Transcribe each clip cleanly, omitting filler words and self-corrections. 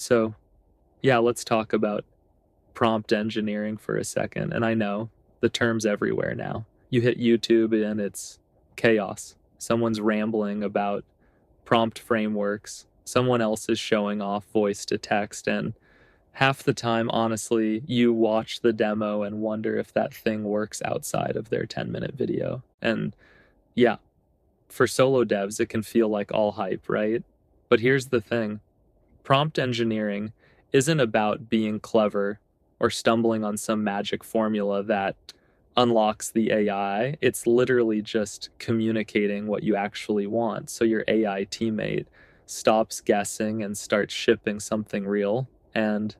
So, yeah, let's talk about prompt engineering for a second. And I know the term's everywhere now. You hit YouTube and it's chaos. Someone's rambling about prompt frameworks. Someone else is showing off voice to text. And half the time, honestly, you watch the demo and wonder if that thing works outside of their 10-minute video. And yeah, for solo devs, it can feel like all hype, right? But here's the thing. Prompt engineering isn't about being clever or stumbling on some magic formula that unlocks the AI. It's literally just communicating what you actually want. So your AI teammate stops guessing and starts shipping something real. And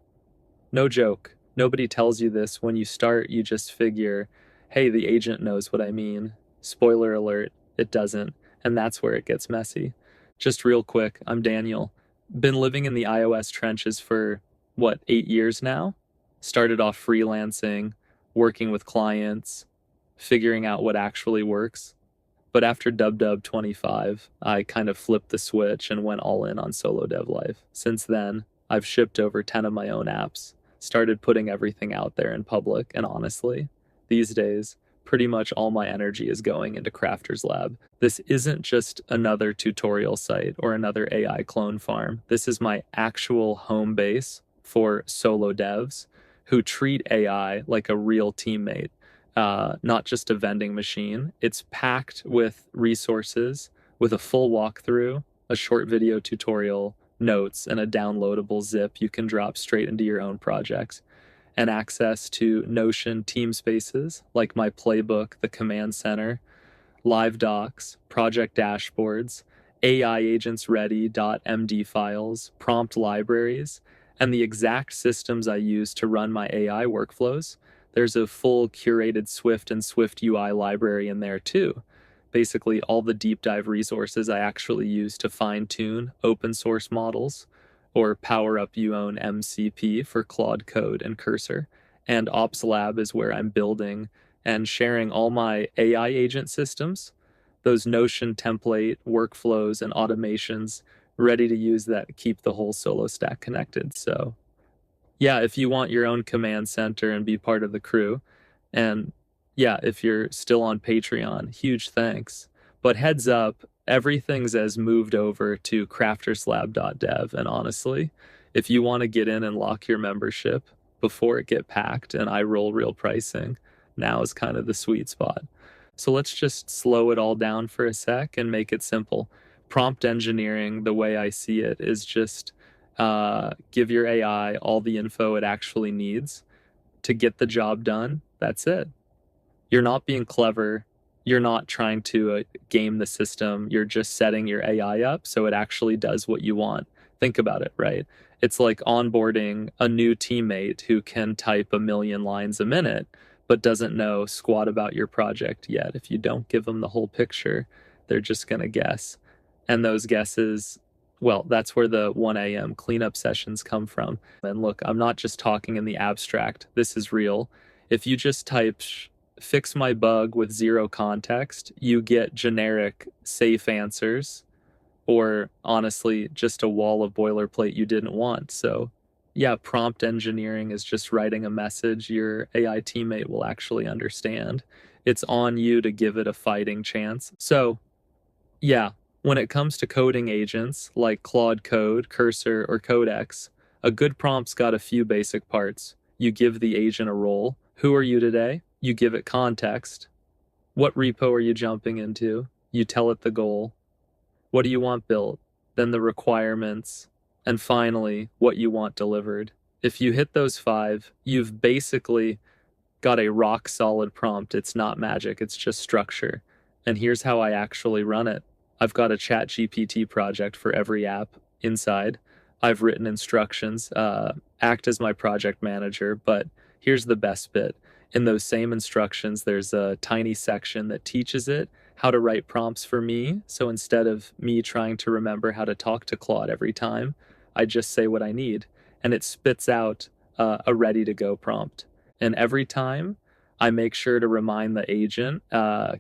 no joke, nobody tells you this. When you start, you just figure, hey, the agent knows what I mean. Spoiler alert, it doesn't. And that's where it gets messy. Just real quick, I'm Daniel. Been living in the iOS trenches for, 8 years now? Started off freelancing, working with clients, figuring out what actually works. But after Dub 25, I kind of flipped the switch and went all in on solo dev life. Since then, I've shipped over 10 of my own apps, started putting everything out there in public, and honestly, these days, pretty much all my energy is going into Crafter's Lab. This isn't just another tutorial site or another AI clone farm. This is my actual home base for solo devs who treat AI like a real teammate, not just a vending machine. It's packed with resources, with a full walkthrough, a short video tutorial, notes, and a downloadable zip you can drop straight into your own projects, and access to Notion team spaces like my playbook, the command center, live docs, project dashboards, AI agents ready.md files, prompt libraries, and the exact systems I use to run my AI workflows. There's a full curated Swift and Swift UI library in there too. Basically, all the deep dive resources I actually use to fine tune open source models or power up your own MCP for Claude Code and Cursor. And Ops Lab is where I'm building and sharing all my AI agent systems, those Notion template workflows and automations ready to use that keep the whole solo stack connected. So yeah, if you want your own command center and be part of the crew, and yeah, if you're still on Patreon, huge thanks. But heads up, everything's as moved over to crafterslab.dev. And honestly, if you want to get in and lock your membership before it get packed and I roll real pricing, now is kind of the sweet spot. So let's just slow it all down for a sec and make it simple. Prompt engineering, the way I see it, is just give your AI all the info it actually needs to get the job done. That's it. You're not being clever. You're not trying to game the system. You're just setting your AI up so it actually does what you want. Think about it, right? It's like onboarding a new teammate who can type 1,000,000 lines a minute, but doesn't know squat about your project yet. If you don't give them the whole picture, they're just going to guess. And those guesses, well, that's where the 1 a.m. cleanup sessions come from. And look, I'm not just talking in the abstract. This is real. If you just type fix my bug with zero context, you get generic safe answers, or honestly, just a wall of boilerplate you didn't want. So yeah, prompt engineering is just writing a message your AI teammate will actually understand. It's on you to give it a fighting chance. So yeah, when it comes to coding agents like Claude Code, Cursor, or Codex, a good prompt's got a few basic parts. You give the agent a role. Who are you today? You give it context. What repo are you jumping into? You tell it the goal. What do you want built? Then the requirements. And finally, what you want delivered. If you hit those 5, you've basically got a rock solid prompt. It's not magic, it's just structure. And here's how I actually run it. I've got a ChatGPT project for every app inside. I've written instructions, act as my project manager, but here's the best bit. In those same instructions, there's a tiny section that teaches it how to write prompts for me. So instead of me trying to remember how to talk to Claude every time, I just say what I need, and it spits out a ready-to-go prompt. And every time, I make sure to remind the agent,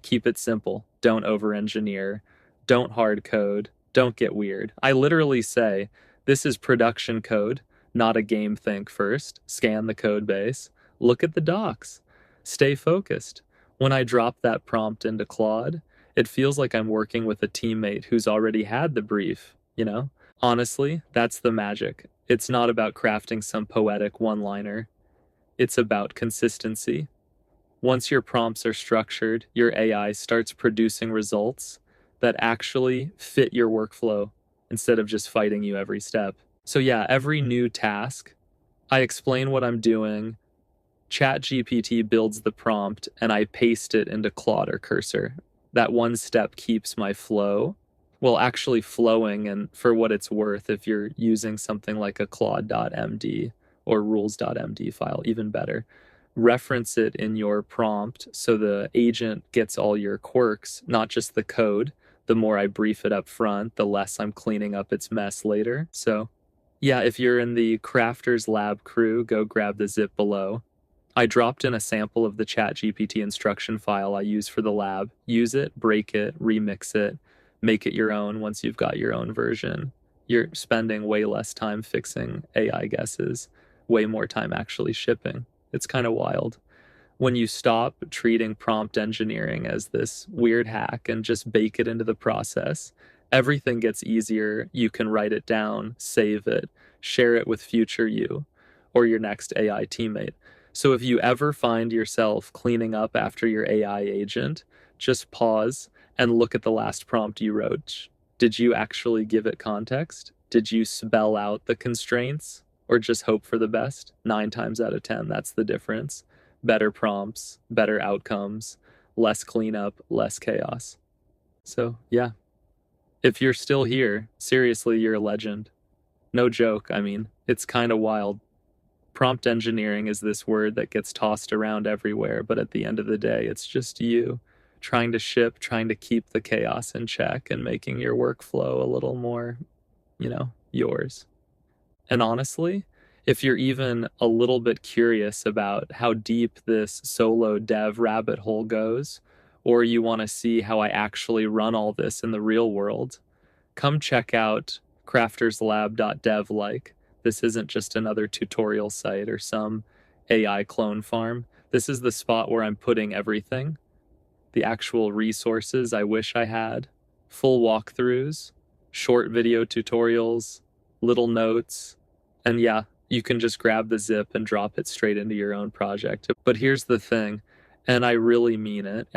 keep it simple, don't over-engineer, don't hard code, don't get weird. I literally say, this is production code not a game think first. Scan the code base, look at the docs, stay focused. When I drop that prompt into Claude, it feels like I'm working with a teammate who's already had the brief, you know? Honestly, that's the magic. It's not about crafting some poetic one-liner. It's about consistency. Once your prompts are structured, your AI starts producing results that actually fit your workflow instead of just fighting you every step. So yeah, every new task, I explain what I'm doing, ChatGPT builds the prompt, and I paste it into Claude or Cursor. That one step keeps my flow, well, actually flowing, and for what it's worth, if you're using something like a claude.md or rules.md file, even better, reference it in your prompt so the agent gets all your quirks, not just the code. The more I brief it up front, the less I'm cleaning up its mess later. So yeah, if you're in the Crafters Lab crew, go grab the zip below. I dropped in a sample of the ChatGPT instruction file I use for the lab. Use it, break it, remix it, make it your own once you've got your own version. You're spending way less time fixing AI guesses, way more time actually shipping. It's kind of wild. When you stop treating prompt engineering as this weird hack and just bake it into the process, everything gets easier. You can write it down, save it, share it with future you or your next AI teammate. So if you ever find yourself cleaning up after your AI agent, just pause and look at the last prompt you wrote. Did you actually give it context? Did you spell out the constraints or just hope for the best? 9 times out of 10, that's the difference. Better prompts, better outcomes, less cleanup, less chaos. So yeah, if you're still here, seriously, you're a legend. No joke, I mean, it's kind of wild. Prompt engineering is this word that gets tossed around everywhere, but at the end of the day, it's just you trying to ship, trying to keep the chaos in check and making your workflow a little more, yours. And honestly, if you're even a little bit curious about how deep this solo dev rabbit hole goes, or you want to see how I actually run all this in the real world, come check out crafterslab.dev. This isn't just another tutorial site or some AI clone farm. This is the spot where I'm putting everything, the actual resources I wish I had, full walkthroughs, short video tutorials, little notes, and yeah, you can just grab the zip and drop it straight into your own project. But here's the thing, and I really mean it,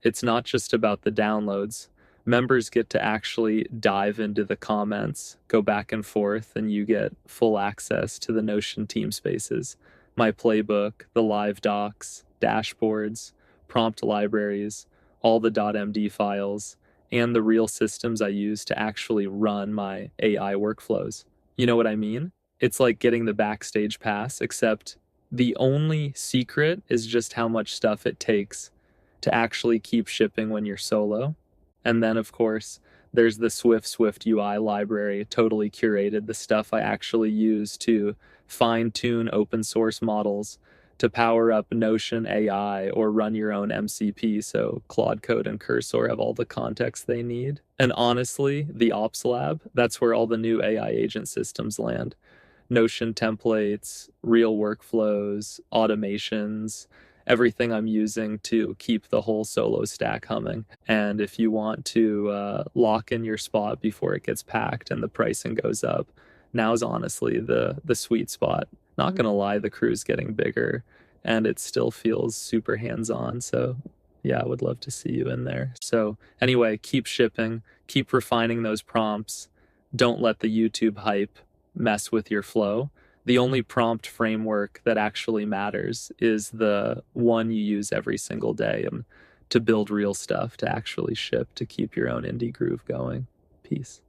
it's not just about the downloads. Members get to actually dive into the comments, go back and forth, and you get full access to the Notion team spaces, my playbook, the live docs, dashboards, prompt libraries, all the .md files, and the real systems I use to actually run my AI workflows. You know what I mean? It's like getting the backstage pass, except the only secret is just how much stuff it takes to actually keep shipping when you're solo. And then, of course, there's the Swift UI library, totally curated, the stuff I actually use to fine-tune open source models to power up Notion AI or run your own MCP, so Claude Code and Cursor have all the context they need. And honestly, the Ops Lab, that's where all the new AI agent systems land. Notion templates, real workflows, automations, everything I'm using to keep the whole solo stack humming. And if you want to lock in your spot before it gets packed and the pricing goes up, now's honestly the sweet spot. Not gonna lie, the crew's getting bigger and it still feels super hands-on. So yeah, I would love to see you in there. So anyway, keep shipping, keep refining those prompts. Don't let the YouTube hype mess with your flow. The only prompt framework that actually matters is the one you use every single day and to build real stuff, to actually ship, to keep your own indie groove going. Peace.